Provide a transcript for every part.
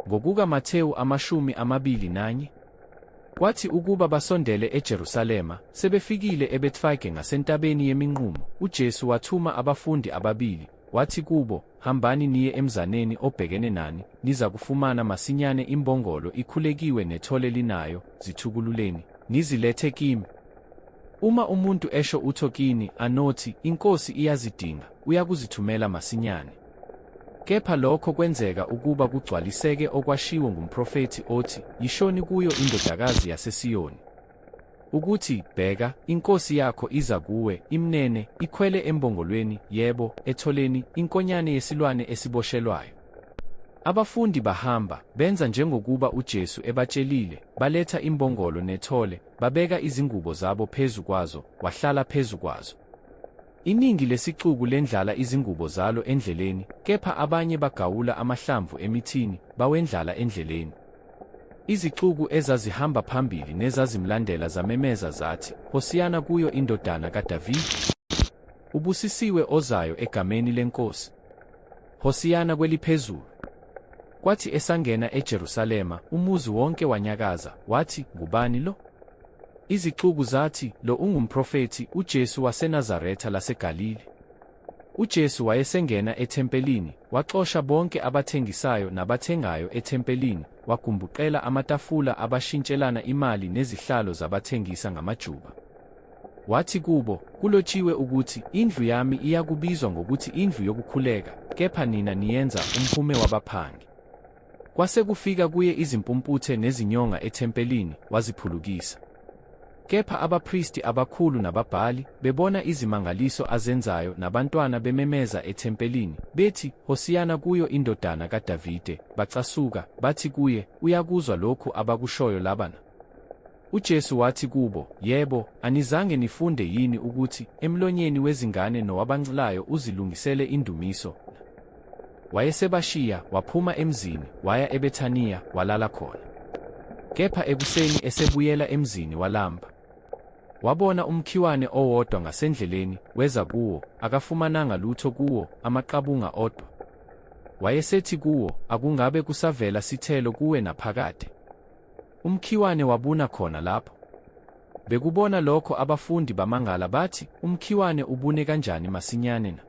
NgokukaMathewu 21. Kwathi ukuba basondele eJerusalema, sebefikile eBethfage ngasentabeni yeminqumo, uJesu wathuma abafundi ababili, wathi kubo, hambani niye emzaneni obhekene nani, niza kufumana masinyane imbongolo ikhulekiwe nethole linayo, zithukululeni, nizilethe kimi. Uma umuntu esho utho kini, anothi, iNkosi iyazidinga, uyakuzithumela masinyane. Kepha lokho kwenzeka ukuba kugcwaliseke okwashiwo ngumprofethi othi, yishoni kuyo indodakazi yaseSiyoni, ukuthi, bheka, iNkosi yakho iza kuwe, imnene, ikhwele embongolweni, yebo, etholeni, inkonyane yesilwane esiboshelwayo. Abafundi bahamba, benza njengokuba uJesu ebatshelile, baletha imbongolo nethole, babeka izingubo zabo phezu kwazo, wahlala phezu kwazo. Iningi lesixuku lendlala izingubo zalo endleleni, kepha abanye bagawula amahlamvu emithini, bawendlala endleleni. Izixuku ezazihamba phambili nezazimlandela zamemeza zathi, Hosiyana kuyo indodana kaDavide. Ubusisiwe ozayo egameni leNkosi. Hosiyana kweliphezulu. Kwathi esangena eJerusalema, umuzi wonke wanyakaza, wathi, ngubani lo? Izixuku zathi, lo ungumprofethi, uJesu waseNazaretha laseGalile. uJesu wayesengena ethempelini, waxosha bonke abathengisayo nabathengayo ethempelini, wagumbuqela amatafula abashintshelana imali nezihlalo zabathengisa ngamajuba. Wathi kubo, kulotshiwe ukuthi, indlu yami iyakubizwa ngokuthi indlu yokukhuleka, kepha nina niyenza umhume wabaphangi. Kwase kufika kuye izimpumputhe nezinyonga ethempelini, waziphulukisa. Kepha abaphristi abakhulu nababhali, bebona izimangaliso azenzayo nabantwana bememeza ethempelini, bethi, Hosiyana kuyo indodana kaDavide, bacasuka, bathi kuye, uyakuzwa lokhu abakushoyo labana? uJesu wathi kubo, yebo, anizange nifunde yini ukuthi, emlonyeni wezingane nowabancilayo uzilungisele indumiso? Wayesebashiya, waphuma emzini, waya eBethaniya, walala khona. Kepha ekuseni esebuyela emzini walamba. Wabona umkhiwane owodwa ngasendleleni, weza kuwo, akafumananga lutho kuwo, amaqabunga odwa. Wayesethi kuwo, akungabe kusavela sithelo kuwe naphakade? Umkhiwane wabuna khona lapho. Bekubona lokho abafundi bamangala bathi, umkhiwane ubune kanjani masinyane na?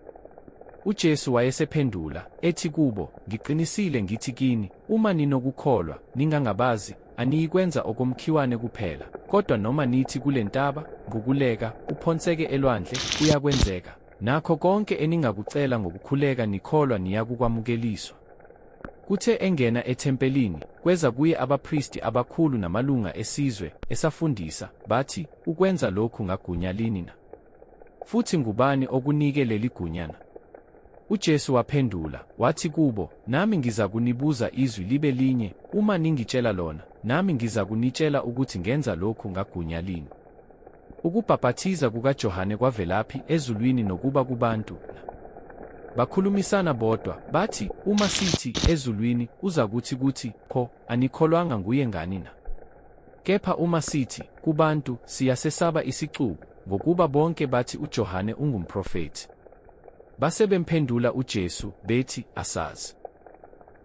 uJesu wayesephendula, ethi kubo, ngiqinisile ngithi kini, uma ninokukholwa, ningangabazi, aniyikwenza okomkhiwane kuphela, kodwa noma nithi kule ntaba, ngukuleka, uphonseke elwandle, kuyakwenzeka. Nakho konke eningakucela ngokukhuleka nikholwa niyakukwamukeliswa. Kuthe engena ethempelini, kweza kuye abaphristi abakhulu namalunga esizwe, esafundisa, bathi, ukwenza lokhu ngagunya lini na? Futhi ngubani okunike leli gunyana? uJesu waphendula, wathi kubo, nami ngizakunibuza izwi libe linye, uma ningitshela lona, nami ngizakunitshela ukuthi ngenza lokhu ngagunya lini. Ukubhaphathiza kukaJohane kwavelaphi ezulwini nokuba kubantu na? Bakhulumisana bodwa, bathi, uma sithi, ezulwini, uzakuthi kuthi, pho, anikholwanga nguye ngani na? Kepha uma sithi, kubantu, siyasesaba isixuku, ngokuba bonke bathi uJohane ungumprofethi. Base bemphendula uJesu, bethi, asazi.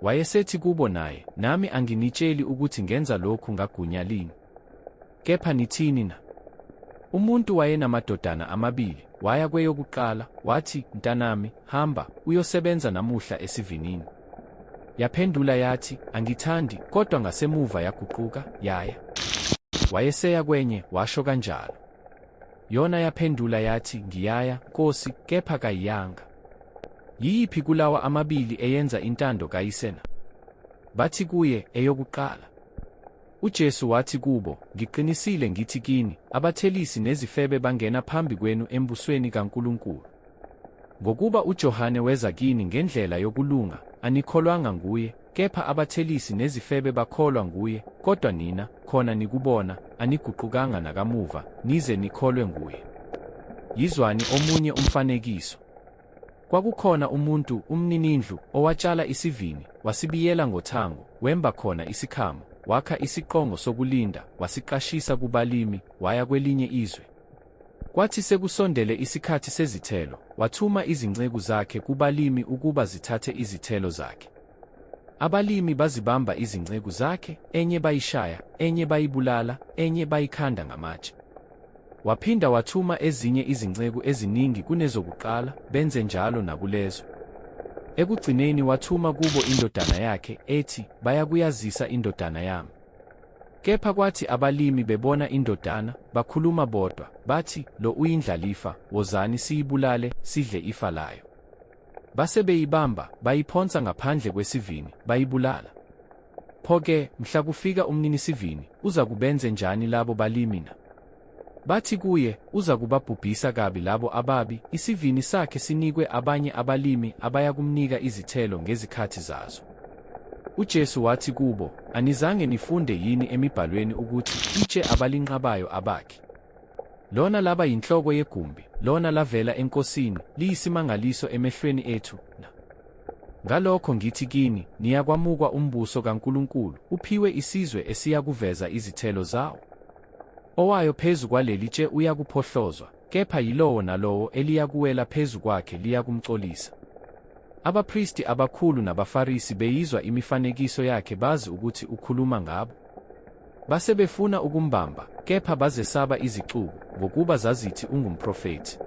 Wayesethi kubo naye, nami anginitsheli ukuthi ngenza lokhu ngagunya lini. Kepha nithini na? Umuntu wayenamadodana amabili, waya kweyokuqala, wathi, mntanami, hamba, uyosebenza namuhla esivinini. Yaphendula yathi, angithandi, kodwa ngasemuva yaguquka, yaya. Wayeseya kwenye, washo kanjalo. Yona yaphendula yathi, ngiyaya, Nkosi, kepha kayiyanga. Yiyiphi kulawa amabili eyenza intando kayise na? Bathi kuye, eyokuqala. uJesu wathi kubo, ngiqinisile ngithi kini, abathelisi nezifebe bangena phambi kwenu embusweni kaNkulunkulu. Ngokuba uJohane weza kini ngendlela yokulunga, anikholwanga nguye, kepha abathelisi nezifebe bakholwa nguye, kodwa nina, khona nikubona, aniguqukanga nakamuva, nize nikholwe nguye. Yizwani omunye umfanekiso. Kwakukhona umuntu, umninindlu, owatshala isivini, wasibiyela ngothango, wemba khona isikhamo, wakha isiqongo sokulinda, wasiqashisa kubalimi, waya kwelinye izwe. Kwathi sekusondele isikhathi sezithelo, wathuma izinceku zakhe kubalimi ukuba zithathe izithelo zakhe. Abalimi bazibamba izinceku zakhe, enye bayishaya, enye bayibulala, enye bayikhanda ngamatshe. Waphinda wathuma ezinye izinceku eziningi kunezokuqala, benze njalo nakulezo. Ekugcineni wathuma kubo indodana yakhe, ethi, "Bayakuyazisa indodana yami." Kepha kwathi abalimi bebona indodana, bakhuluma bodwa, bathi, "Lo uyindlalifa, wozani siyibulale, sidle ifa layo." Base beyibamba, bayiphonsa ngaphandle kwesivini, bayibulala. Pho-ke, mhla kufika umninisivini, uza kubenze njani labo balimi na? Bathi kuye, uza kubabhubhisa kabi labo ababi, isivini sakhe sinikwe abanye abalimi abayakumnika izithelo ngezikhathi zazo. UJesu wathi kubo, "Anizange nifunde yini emibhalweni ukuthi itshe abalinqabayo abakhi? Lona laba yinhloko yegumbi, lona lavela enkosini, liyisimangaliso emehlweni ethu na? Ngalokho ngithi kini, niyakwamukwa umbuso kaNkulunkulu, uphiwe isizwe esiyakuveza izithelo zawo. Owayo phezu kwaleli tshe uyakuphohlozwa, kepha yilowo nalowo eliyakuwela phezu kwakhe liyakumcolisa." Abaphristi abakhulu nabaFarisi beyizwa imifanekiso yakhe bazi ukuthi ukhuluma ngabo. Base befuna ukumbamba, kepha bazesaba izixuku, ngokuba zazithi ungumprofethi.